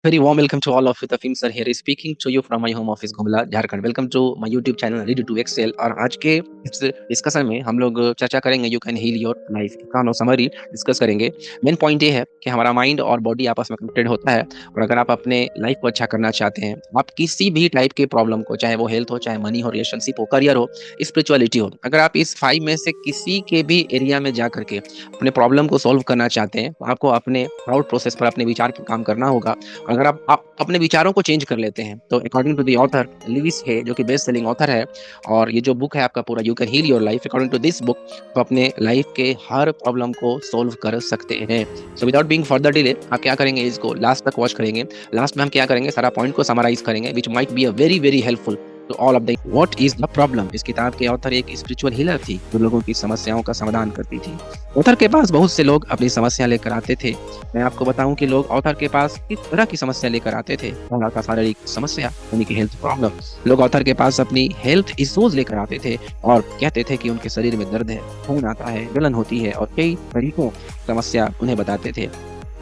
Very warm welcome to all of you. Tafim sir here is speaking to you from my home office Gumla, Jharkhand. Welcome to my YouTube channel ready to excel. और आज के इस discussion में हम लोग चर्चा करेंगे you can heal your life का समरी डिस्कस करेंगे. मेन पॉइंट ये है कि हमारा माइंड और बॉडी आपस में कनेक्टेड होता है. और अगर आप अपने लाइफ को अच्छा करना चाहते हैं, आप किसी भी टाइप के प्रॉब्लम को, चाहे वो हेल्थ हो, चाहे मनी हो, रिलेशनशिप हो, करियर हो, स्पिरिचुअलिटी हो, अगर आप इस 5 में से किसी के भी एरिया में जा करके अपने प्रॉब्लम को सॉल्व करना चाहते हैं, तो आपको अपने थॉट प्रोसेस पर, अपने विचार पर काम करना होगा. अगर आप अपने विचारों को चेंज कर लेते हैं, तो according to the author Louise है, जो कि बेस्ट सेलिंग ऑथर है, और ये जो बुक है आपका पूरा you can heal your life, according to this book, तो अपने लाइफ के हर प्रॉब्लम को सोल्व कर सकते हैं. So without being further delay, आप क्या करेंगे, इसको लास्ट तक वॉच करेंगे. लास्ट में हम क्या करेंगे, सारा पॉइंट को समराइज करेंगे, which might be a very very helpful to all of the. What is the problem. इस किताब के ऑथर एक स्पिरिचुअल हीलर थी, जो लोगों की समस्याओं का समाधान करती थी. ऑथर के पास बहुत से लोग अपनी समस्या लेकर आते थे. मैं आपको बताऊं कि लोग ऑथर के पास किस तरह की समस्या लेकर आते थे. पहला था शारीरिक समस्या, यानी कि हेल्थ प्रॉब्लम. लोग ऑथर के पास अपनी हेल्थ इश्यूज लेकर आते थे और कहते थे कि उनके शरीर में दर्द है, खून आता है, जलन होती है, और कई तरीकों समस्या उन्हें बताते थे.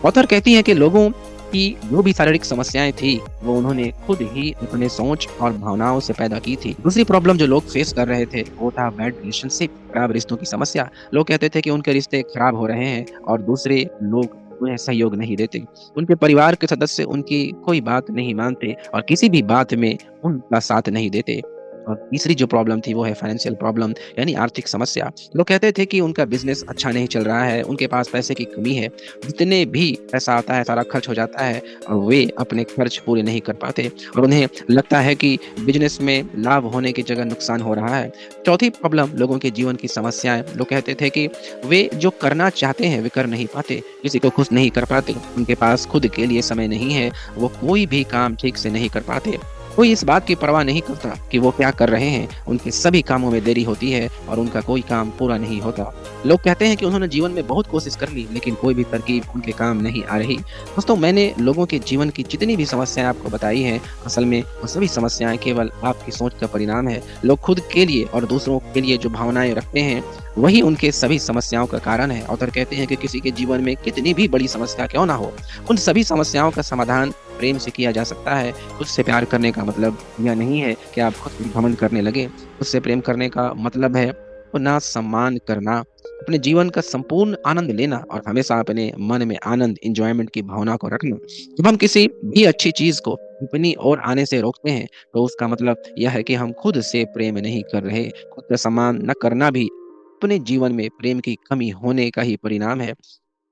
ऑथर कहती है कि लोगों की जो भी शारीरिक समस्याएं थी, वो उन्होंने खुद ही अपने सोच और भावनाओं से पैदा की थी. दूसरी प्रॉब्लम जो लोग फेस कर रहे थे, वो था बैड रिलेशनशिप, खराब रिश्तों की समस्या. लोग कहते थे कि उनके रिश्ते खराब हो रहे हैं और दूसरे लोग उन्हें सहयोग नहीं देते. उनके परिवार के सदस्य उनकी कोई बात नहीं मानते और किसी भी बात में उनका साथ नहीं देते. और तीसरी जो प्रॉब्लम थी, वो है फाइनेंशियल प्रॉब्लम, यानी आर्थिक समस्या. लोग कहते थे कि उनका बिजनेस अच्छा नहीं चल रहा है, उनके पास पैसे की कमी है, जितने भी पैसा आता है सारा खर्च हो जाता है और वे अपने खर्च पूरे नहीं कर पाते, और उन्हें लगता है कि बिजनेस में लाभ होने की जगह नुकसान हो रहा है. चौथी प्रॉब्लम, लोगों के जीवन की समस्याएं. लोग कहते थे कि वे जो करना चाहते हैं वे कर नहीं पाते, किसी को खुश नहीं कर पाते, उनके पास खुद के लिए समय नहीं है, वो कोई भी काम ठीक से नहीं कर पाते. कोई इस बात की परवाह नहीं करता कि वो क्या कर रहे हैं, उनके सभी कामों में देरी होती है और उनका कोई काम पूरा नहीं होता. लोग कहते हैं कि उन्होंने जीवन में बहुत कोशिश कर ली, लेकिन कोई भी तरकीब उनके काम नहीं आ रही. दोस्तों, मैंने लोगों के जीवन की जितनी भी समस्याएं आपको बताई हैं, असल में वो सभी समस्याएं केवल आपकी सोच का परिणाम है. लोग खुद के लिए और दूसरों के लिए जो भावनाएं रखते हैं, वही उनके सभी समस्याओं का कारण है. ऑथर कहते हैं कि किसी के जीवन में कितनी भी बड़ी समस्या क्यों ना हो, उन सभी समस्याओं का समाधान प्रेम से किया जा सकता है. खुद से प्यार करने का मतलब यह नहीं है कि आप खुद पर घमंड करने लगे. खुद से प्रेम करने का मतलब है अपना सम्मान करना, अपने जीवन का संपूर्ण आनंद लेना और हमेशा अपने मन में आनंद, एंजॉयमेंट की भावना को रखना. जब हम किसी भी अच्छी चीज को अपनी ओर आने से रोकते हैं, तो उसका मतलब यह है कि हम खुद से प्रेम नहीं कर रहे. खुद का सम्मान न करना भी अपने जीवन में प्रेम की कमी होने का ही परिणाम है.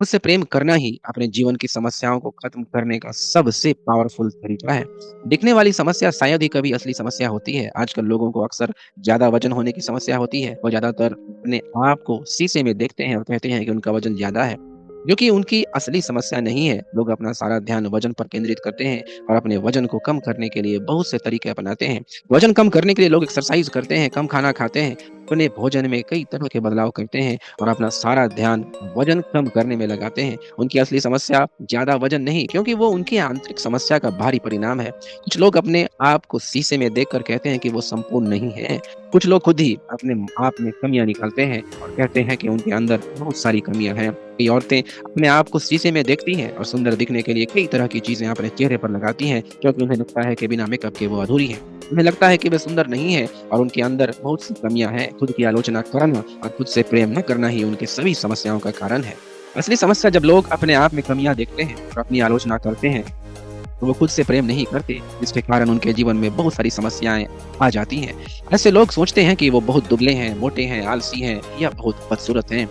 खुद से प्रेम करना ही अपने जीवन की समस्याओं को खत्म करने का सबसे पावरफुल तरीका है. दिखने वाली समस्या शायद ही कभी असली समस्या होती है. आजकल लोगों को अक्सर ज्यादा वजन होने की समस्या होती है. वो ज्यादातर अपने आप को शीशे में देखते हैं और कहते हैं कि उनका वजन ज्यादा है, जो कि उनकी असली समस्या नहीं है. लोग अपना सारा ध्यान वजन पर केंद्रित करते हैं और अपने वजन को कम करने के लिए बहुत से तरीके अपनाते हैं. वजन कम करने के लिए लोग एक्सरसाइज करते हैं, कम खाना खाते हैं, अपने भोजन में कई तरह के बदलाव करते हैं और अपना सारा ध्यान वजन कम करने में लगाते हैं. उनकी असली समस्या ज्यादा वजन नहीं, क्योंकि वो उनकी आंतरिक समस्या का भारी परिणाम है. कुछ लोग अपने आप को शीशे में देखकर कहते हैं कि वो संपूर्ण नहीं है. कुछ लोग खुद ही अपने आप में कमियां निकालते हैं और कहते हैं कि उनके अंदर बहुत सारी कमियां हैं. कई औरतें अपने आप को शीशे में देखती हैं और सुंदर दिखने के लिए कई तरह की चीजें अपने चेहरे पर लगाती हैं, क्योंकि उन्हें लगता है कि बिना मेकअप के वो अधूरी है. उन्हें लगता है कि वे सुंदर नहीं है और उनके अंदर बहुत सी कमियां हैं. खुद की आलोचना करना और खुद से प्रेम न करना ही उनके सभी समस्याओं का कारण है. असली समस्या, जब लोग अपने आप में कमियां देखते हैं और अपनी आलोचना करते हैं, तो वो खुद से प्रेम नहीं करते, जिसके कारण उनके जीवन में बहुत सारी समस्याएं आ जाती हैं. ऐसे लोग सोचते हैं कि वो बहुत दुबले हैं, मोटे हैं, आलसी हैं या बहुत बदसूरत हैं.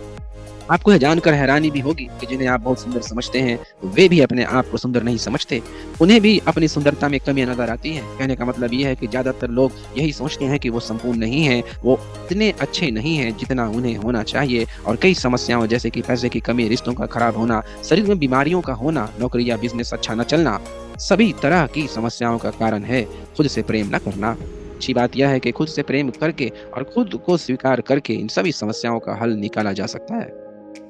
आपको यह जानकर हैरानी भी होगी कि जिन्हें आप बहुत सुंदर समझते हैं, वे भी अपने आप को सुंदर नहीं समझते. उन्हें भी अपनी सुंदरता में कमियां नजर आती हैं. कहने का मतलब ये है कि ज्यादातर लोग यही सोचते हैं कि वो संपूर्ण नहीं हैं, वो इतने अच्छे नहीं हैं जितना उन्हें होना चाहिए. और कई समस्याओं, जैसे कि पैसे की कमी, रिश्तों का खराब होना, शरीर में बीमारियों का होना, नौकरी या बिजनेस अच्छा न चलना, सभी तरह की समस्याओं का कारण है खुद से प्रेम न करना. अच्छी बात यह है कि खुद से प्रेम करके और खुद को स्वीकार करके इन सभी समस्याओं का हल निकाला जा सकता है.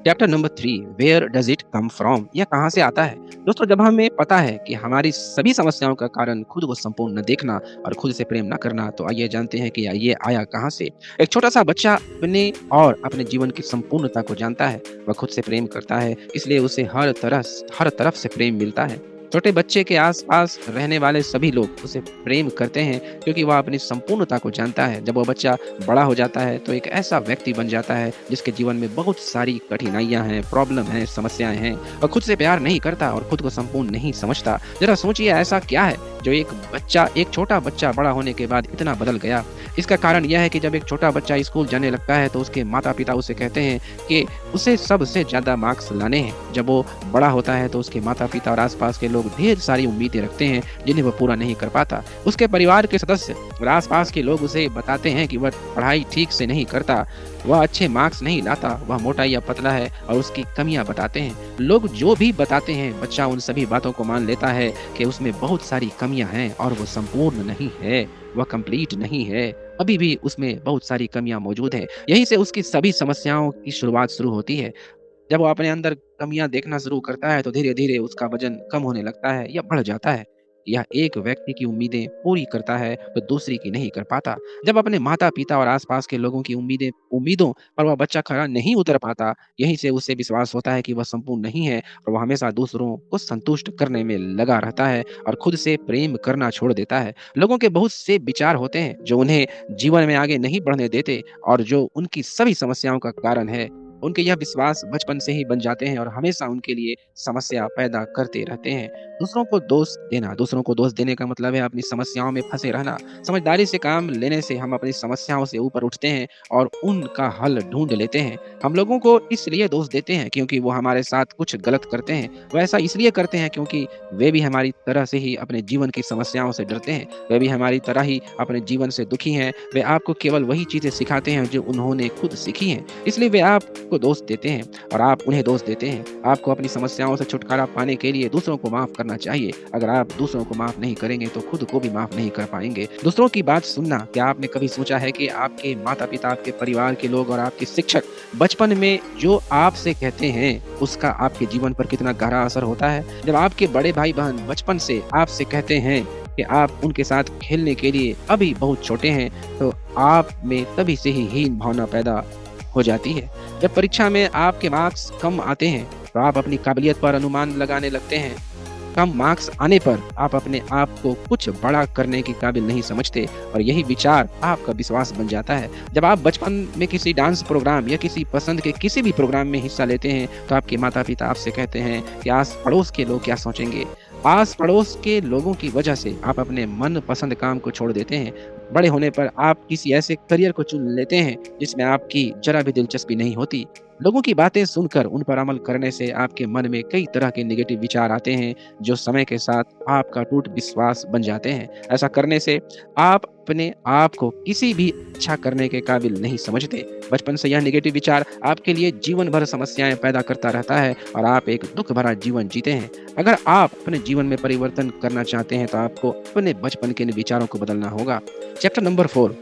Chapter number 3, where does it come from. यह कहाँ से आता है. दोस्तों, जब हमें पता है कि हमारी सभी समस्याओं का कारण खुद को संपूर्ण न देखना और खुद से प्रेम न करना, तो आइए जानते हैं कि ये आया कहाँ से. एक छोटा सा बच्चा अपने जीवन की संपूर्णता को जानता है. वह खुद से प्रेम करता है, इसलिए उसे हर तरफ से प्रेम मिलता है. छोटे बच्चे के आस-पास रहने वाले सभी लोग उसे प्रेम करते हैं क्योंकि वह अपनी संपूर्णता को जानता है। जब वो बच्चा बड़ा हो जाता है तो एक ऐसा व्यक्ति बन जाता है जिसके जीवन में बहुत सारी कठिनाइयाँ हैं, प्रॉब्लम हैं, समस्याएँ हैं और खुद से प्यार नहीं करता और खुद को संपूर्ण नहीं समझता। ज़रा सोचिए ऐसा क्या है जो एक छोटा बच्चा बड़ा होने के बाद इतना बदल गया? इसका कारण यह है कि जब एक छोटा बच्चा स्कूल जाने लगता है तो उसके माता-पिता उसे कहते हैं कि उसे सबसे ज़्यादा मार्क्स लाने हैं। जब वो बड़ा होता है तो उसके माता-पिता और आस-पास के लोग ढेर सारी उम्मीदें रखते हैं जिन्हें वो पूरा नहीं कर पाता। उसके परिवार के सदस्य और आस-पास के लोग उसे बताते हैं कि वह पढ़ाई ठीक से नहीं करता, वह अच्छे मार्क्स नहीं लाता, वह मोटा या पतला है और उसकी कमियाँ बताते हैं। लोग जो भी बताते हैं बच्चा उन सभी बातों को मान लेता है कि उसमें बहुत सारी कमियाँ हैं और वो संपूर्ण नहीं है, वह कंप्लीट नहीं है। अभी भी उसमें बहुत सारी कमियाँ मौजूद हैं। यहीं से उसकी सभी समस्याओं की शुरुआत शुरू होती है। जब वो अपने अंदर कमियाँ देखना शुरू करता है, तो धीरे-धीरे उसका वज़न कम होने लगता है या बढ़ जाता है। यह एक व्यक्ति की उम्मीदें पूरी करता है, तो दूसरे की नहीं कर पाता। जब अपने माता-पिता और आस-पास के लोगों की उम्मीदों पर वह बच्चा खरा नहीं उतर पाता, यहीं से उसे विश्वास होता है कि वह संपूर्ण नहीं है और वह हमेशा दूसरों को संतुष्ट करने में लगा रहता है और खुद से प्रेम करना छोड़ देता है। लोगों के बहुत से विचार होते हैं, जो उन्हें जीवन में आगे नहीं बढ़ने देते और जो उनकी सभी समस्याओं का कारण है। उनके यह विश्वास बचपन से ही बन जाते हैं और हमेशा उनके लिए समस्या पैदा करते रहते हैं। दूसरों को दोष देने का मतलब है अपनी समस्याओं में फँसे रहना। समझदारी से काम लेने से हम अपनी समस्याओं से ऊपर उठते हैं और उनका हल ढूँढ लेते हैं। हम लोगों को इसलिए दोष देते हैं क्योंकि वो हमारे साथ कुछ गलत करते हैं। वो ऐसा इसलिए करते हैं क्योंकि वे भी हमारी तरह से ही अपने जीवन की समस्याओं से डरते हैं। वे भी हमारी तरह ही अपने जीवन से दुखी हैं। वे आपको केवल वही चीज़ें सिखाते हैं जो उन्होंने खुद सीखी हैं। इसलिए वे आपको दोष देते हैं और आप उन्हें दोष देते हैं। आपको अपनी समस्याओं से छुटकारा पाने के लिए दूसरों को माफ़ करना चाहिए। अगर आप दूसरों को माफ़ नहीं करेंगे तो खुद को भी माफ़ नहीं कर पाएँगे। दूसरों की बात सुनना, क्या आपने कभी सोचा है कि आपके माता-पिता, आपके परिवार के लोग और आपके शिक्षक बचपन में जो आपसे कहते हैं, उसका आपके जीवन पर कितना गहरा असर होता है? जब आपके बड़े भाई-बहन बचपन से आपसे कहते हैं कि आप उनके साथ खेलने के लिए अभी बहुत छोटे हैं, तो आप में तभी से ही हीन भावना पैदा हो जाती है। जब परीक्षा में आपके मार्क्स कम आते हैं, तो आप अपनी काबिलियत पर अनुमान लगाने लगते हैं। कम मार्क्स आने पर आप अपने आप को कुछ बड़ा करने के काबिल नहीं समझते और यही विचार आपका विश्वास बन जाता है। जब आप बचपन में किसी डांस प्रोग्राम या किसी पसंद के किसी भी प्रोग्राम में हिस्सा लेते हैं, तो आपके माता-पिता आपसे कहते हैं कि आस-पड़ोस के लोग क्या सोचेंगे? आस-पड़ोस के लोगों की वजह से आप अपने मनपसंद काम को छोड़ देते हैं। बड़े होने पर आप किसी ऐसे करियर को चुन लेते हैं जिसमें आपकी ज़रा भी दिलचस्पी नहीं होती। लोगों की बातें सुनकर उन पर अमल करने से आपके मन में कई तरह के नेगेटिव विचार आते हैं, जो समय के साथ आपका टूट विश्वास बन जाते हैं। ऐसा करने से आप अपने आप को किसी भी अच्छा करने के काबिल नहीं समझते। बचपन से यह नेगेटिव विचार आपके लिए जीवन भर समस्याएं पैदा करता रहता है और आप एक दुख भरा जीवन जीते हैं। अगर आप अपने जीवन में परिवर्तन करना चाहते हैं तो आपको अपने बचपन के इन विचारों को बदलना होगा। Chapter number 4,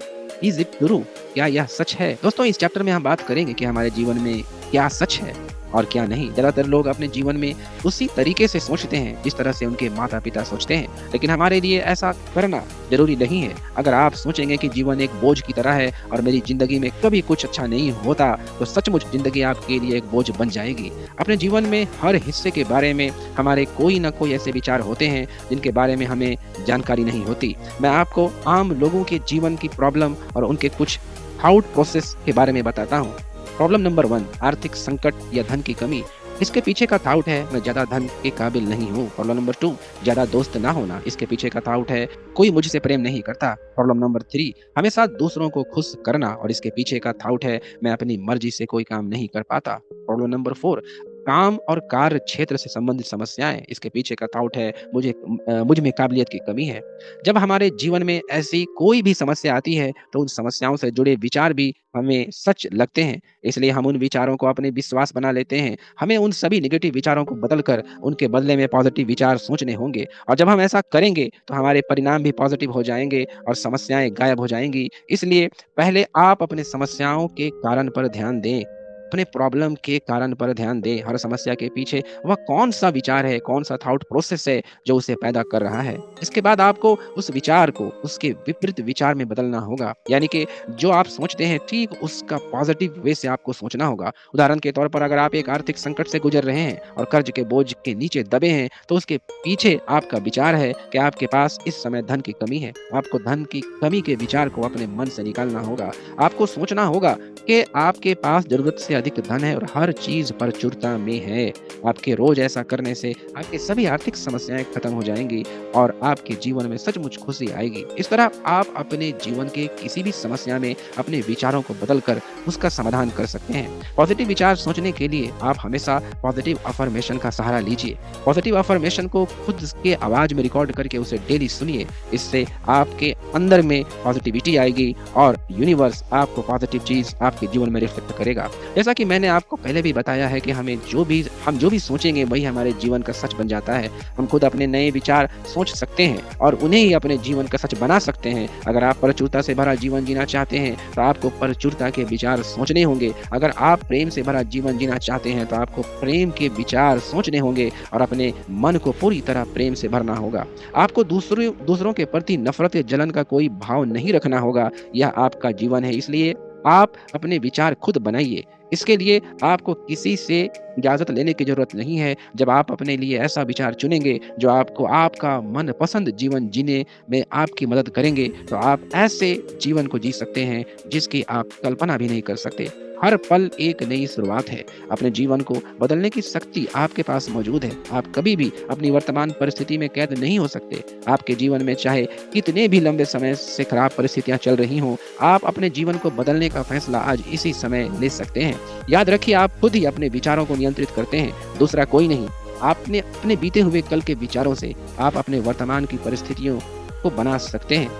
is it true? क्या यह सच है? दोस्तों, इस चैप्टर में हम बात करेंगे कि हमारे जीवन में क्या सच है और क्या नहीं। ज़्यादातर लोग अपने जीवन में उसी तरीके से सोचते हैं जिस तरह से उनके माता-पिता सोचते हैं, लेकिन हमारे लिए ऐसा करना ज़रूरी नहीं है। अगर आप सोचेंगे कि जीवन एक बोझ की तरह है और मेरी ज़िंदगी में कभी कुछ अच्छा नहीं होता, तो सचमुच ज़िंदगी आपके लिए एक बोझ बन जाएगी। अपने जीवन में हर हिस्से के बारे में हमारे कोई न कोई ऐसे विचार होते हैं जिनके बारे में हमें जानकारी नहीं होती। मैं आपको आम लोगों के जीवन की प्रॉब्लम और उनके कुछ थॉट प्रोसेस के बारे में बताता हूँ। प्रॉब्लम नंबर 1, आर्थिक संकट या धन की कमी। इसके पीछे का थॉट है मैं ज़्यादा धन के काबिल नहीं हूँ। प्रॉब्लम नंबर 2, ज़्यादा दोस्त ना होना। इसके पीछे का थॉट है कोई मुझसे प्रेम नहीं करता। प्रॉब्लम नंबर 3, हमेशा दूसरों को खुश करना और इसके पीछे का थॉट है मैं अपनी मर्जी से कोई काम नहीं कर पाता। प्रॉब्लम नंबर 4, काम और कार्य क्षेत्र से संबंधित समस्याएं। इसके पीछे का थॉट है मुझ में काबिलियत की कमी है। जब हमारे जीवन में ऐसी कोई भी समस्या आती है तो उन समस्याओं से जुड़े विचार भी हमें सच लगते हैं, इसलिए हम उन विचारों को अपने विश्वास बना लेते हैं। हमें उन सभी नेगेटिव विचारों को बदलकर उनके बदले में पॉजिटिव विचार सोचने होंगे और जब हम ऐसा करेंगे तो हमारे परिणाम भी पॉजिटिव हो जाएंगे और समस्याएं गायब हो जाएंगी। इसलिए पहले आप अपने समस्याओं के कारण पर ध्यान दें। अपने प्रॉब्लम के कारण पर ध्यान दें। हर समस्या के पीछे वह कौन-सा विचार है, कौन-सा थॉट प्रोसेस है जो उसे पैदा कर रहा है। इसके बाद आपको उस विचार को उसके विपरीत विचार में बदलना होगा। यानी कि जो आप सोचते हैं ठीक उसका पॉजिटिव वे से आपको सोचना होगा। उदाहरण के तौर पर अगर आप एक आर्थिक संकट से गुजर रहे हैं और कर्ज के बोझ के नीचे दबे हैं, तो उसके पीछे आपका विचार है कि आपके पास इस समय धन की कमी है। आपको धन की कमी के विचार को अपने मन से निकालना होगा। आपको सोचना होगा कि आपके पास ज़रूरत से अधिक धन है और हर चीज़ प्रचुरता में है। आपके रोज़ ऐसा करने से आपकी सभी आर्थिक समस्याएँ खत्म हो जाएँगी और आपके जीवन में सचमुच खुशी आएगी। इस तरह आप अपने जीवन के किसी भी समस्या में अपने विचारों को बदलकर उसका समाधान कर सकते हैं। पॉजिटिव विचार सोचने के लिए आप हमेशा पॉजिटिव अफ़र्मेशन का सहारा लीजिए। पॉजिटिव अफ़र्मेशन को खुद के आवाज़ में रिकॉर्ड करके उसे डेली सुनिए। इससे आपके अंदर में पॉजिटिविटी आएगी और यूनिवर्स आपको पॉजिटिव चीज़ आपके जीवन में रिफ्लेक्ट करेगा। जैसा कि मैंने आपको पहले भी बताया है कि हम जो भी सोचेंगे वही हमारे जीवन का सच बन जाता है। हम खुद अपने नए विचार सोच सकते हैं और उन्हें ही अपने जीवन का सच बना सकते हैं। अगर आप प्रचुरता से भरा जीवन जीना चाहते हैं तो आपको प्रचुरता के विचार सोचने होंगे। अगर आप प्रेम से भरा जीवन जीना चाहते हैं तो आपको प्रेम के विचार सोचने होंगे और अपने मन को पूरी तरह प्रेम से भरना होगा। आपको दूसरों के प्रति नफरत या जलन का कोई भाव नहीं रखना होगा। यह आपका जीवन है, इसलिए आप अपने विचार खुद बनाइए। इसके लिए आपको किसी से इजाज़त लेने की ज़रूरत नहीं है। जब आप अपने लिए ऐसा विचार चुनेंगे जो आपको आपका मनपसंद जीवन जीने में आपकी मदद करेंगे, तो आप ऐसे जीवन को जी सकते हैं जिसकी आप कल्पना भी नहीं कर सकते। हर पल एक नई शुरुआत है। अपने जीवन को बदलने की शक्ति आपके पास मौजूद है। आप कभी भी अपनी वर्तमान परिस्थिति में कैद नहीं हो सकते। आपके जीवन में चाहे कितने भी लंबे समय से खराब परिस्थितियां चल रही हों, आप अपने जीवन को बदलने का फैसला आज इसी समय ले सकते हैं। याद रखिए, आप खुद ही अपने विचारों को नियंत्रित करते हैं, दूसरा कोई नहीं। आपने अपने बीते हुए कल के विचारों से आप अपने वर्तमान की परिस्थितियों को बना सकते हैं।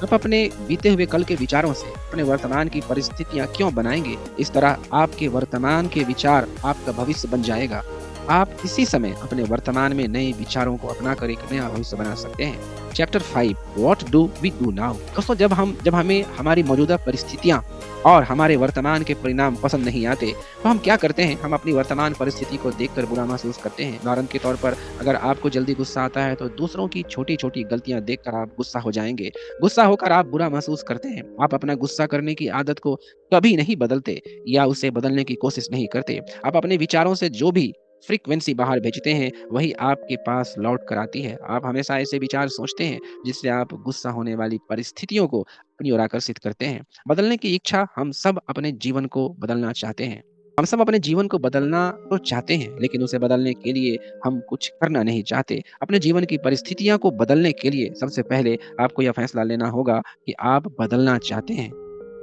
आप अपने बीते हुए कल के विचारों से अपने वर्तमान की परिस्थितियां क्यों बनाएंगे? इस तरह आपके वर्तमान के विचार आपका भविष्य बन जाएगा। आप इसी समय अपने वर्तमान में नए विचारों को अपनाकर एक नया भविष्य बना सकते हैं। Chapter 5 what do we do now. दोस्तों, जब हमें हमारी मौजूदा परिस्थितियां और हमारे वर्तमान के परिणाम पसंद नहीं आते, तो हम क्या करते हैं? हम अपनी वर्तमान परिस्थिति को देखकर बुरा महसूस करते हैं। उदाहरण के तौर पर अगर आपको जल्दी गुस्सा आता है तो दूसरों की छोटी-छोटी गलतियां देखकर आप गुस्सा हो जाएंगे। गुस्सा होकर आप बुरा महसूस करते हैं। आप अपना गुस्सा करने की आदत को कभी नहीं बदलते या उसे बदलने की कोशिश नहीं करते। आप अपने विचारों से जो भी फ्रीक्वेंसी बाहर भेजते हैं वही आपके पास लौट कर आती है। आप हमेशा ऐसे विचार सोचते हैं जिससे आप गुस्सा होने वाली परिस्थितियों को अपनी ओर आकर्षित करते हैं। बदलने की इच्छा, हम सब अपने जीवन को बदलना चाहते हैं। हम सब अपने जीवन को बदलना तो चाहते हैं, लेकिन उसे बदलने के लिए हम कुछ करना नहीं चाहते। अपने जीवन की परिस्थितियां को बदलने के लिए सबसे पहले आपको यह फैसला लेना होगा कि आप बदलना चाहते हैं।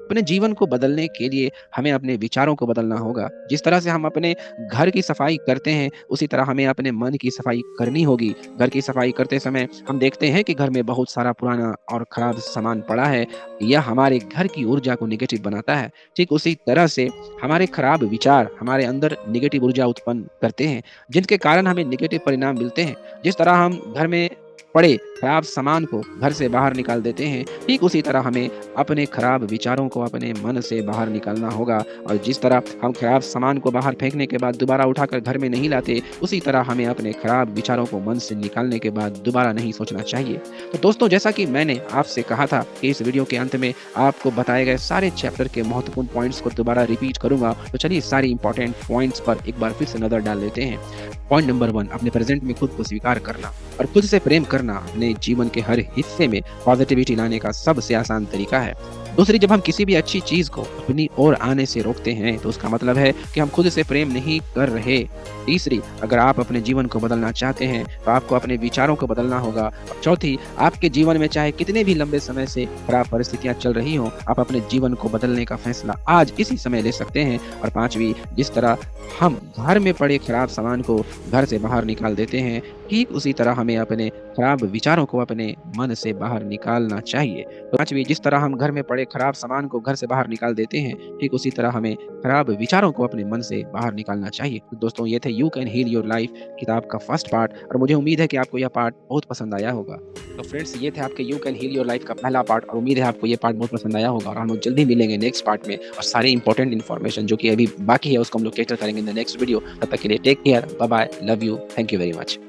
अपने जीवन को बदलने के लिए हमें अपने विचारों को बदलना होगा। जिस तरह से हम अपने घर की सफाई करते हैं, उसी तरह हमें अपने मन की सफाई करनी होगी। घर की सफाई करते समय हम देखते हैं कि घर में बहुत सारा पुराना और खराब सामान पड़ा है। यह हमारे घर की ऊर्जा को नेगेटिव बनाता है। ठीक उसी तरह से हमारे खराब विचार हमारे अंदर नेगेटिव ऊर्जा उत्पन्न करते हैं, जिनके कारण हमें नेगेटिव परिणाम मिलते हैं। जिस तरह हम घर में पड़े खराब सामान को घर से बाहर निकाल देते हैं, ठीक उसी तरह हमें अपने खराब विचारों को अपने मन से बाहर निकालना होगा। और जिस तरह हम खराब सामान को बाहर फेंकने के बाद दोबारा उठाकर घर में नहीं लाते, उसी तरह हमें अपने खराब विचारों को मन से निकालने के बाद दोबारा नहीं सोचना चाहिए। तो दोस्तों, जैसा कि मैंने आपसे कहा था कि इस वीडियो के अंत में आपको बताए गए सारे चैप्टर के महत्वपूर्ण पॉइंट्स को दोबारा रिपीट करूंगा। तो चलिए सारे इंपॉर्टेंट पॉइंट्स पर एक बार फिर से नजर डाल लेते हैं। पॉइंट नंबर 1, अपने प्रेजेंट में खुद को स्वीकार करना और खुद से प्रेम करना अपने जीवन के हर हिस्से में पॉजिटिविटी लाने का सबसे आसान तरीका है। दूसरी, जब हम किसी भी अच्छी चीज को अपनी ओर आने से रोकते हैं तो उसका मतलब है कि हम खुद से प्रेम नहीं कर रहे। तीसरी, अगर आप अपने जीवन को बदलना चाहते हैं तो आपको अपने विचारों को बदलना होगा। और चौथी, आपके जीवन में चाहे कितने भी लंबे समय से खराब परिस्थितियां चल रही हों, आप अपने जीवन को बदलने का फैसला आज इसी समय ले सकते हैं। और पांचवी, जिस तरह हम घर में पड़े खराब सामान को घर से बाहर निकाल देते हैं, ठीक उसी तरह हमें अपने खराब विचारों को अपने मन से बाहर निकालना चाहिए। तो पांचवी, जिस तरह हम घर में पड़े तरह खराब सामान को घर से बाहर निकाल देते हैं, ठीक उसी तरह हमें खराब विचारों को अपने मन से बाहर निकालना चाहिए। तो दोस्तों ये थे you can heal your life किताब का फर्स्ट पार्ट और मुझे उम्मीद है कि आपको यह पार्ट बहुत पसंद आया होगा। तो फ्रेंड्स ये थे आपके you can heal your life का पहला पार्ट और उम्मीद है आपको ये पार्ट बहुत पसंद आया होगा और हम लोग जल्दी मिलेंगे नेक्स्ट पार्ट में और सारी इंपॉर्टेंट इन्फॉर्मेशन जो कि अभी बाकी है उसको हम लोग कैटर करेंगे इन द नेक्स्ट वीडियो। तब तक के लिए take care, bye bye, love you, thank you very much.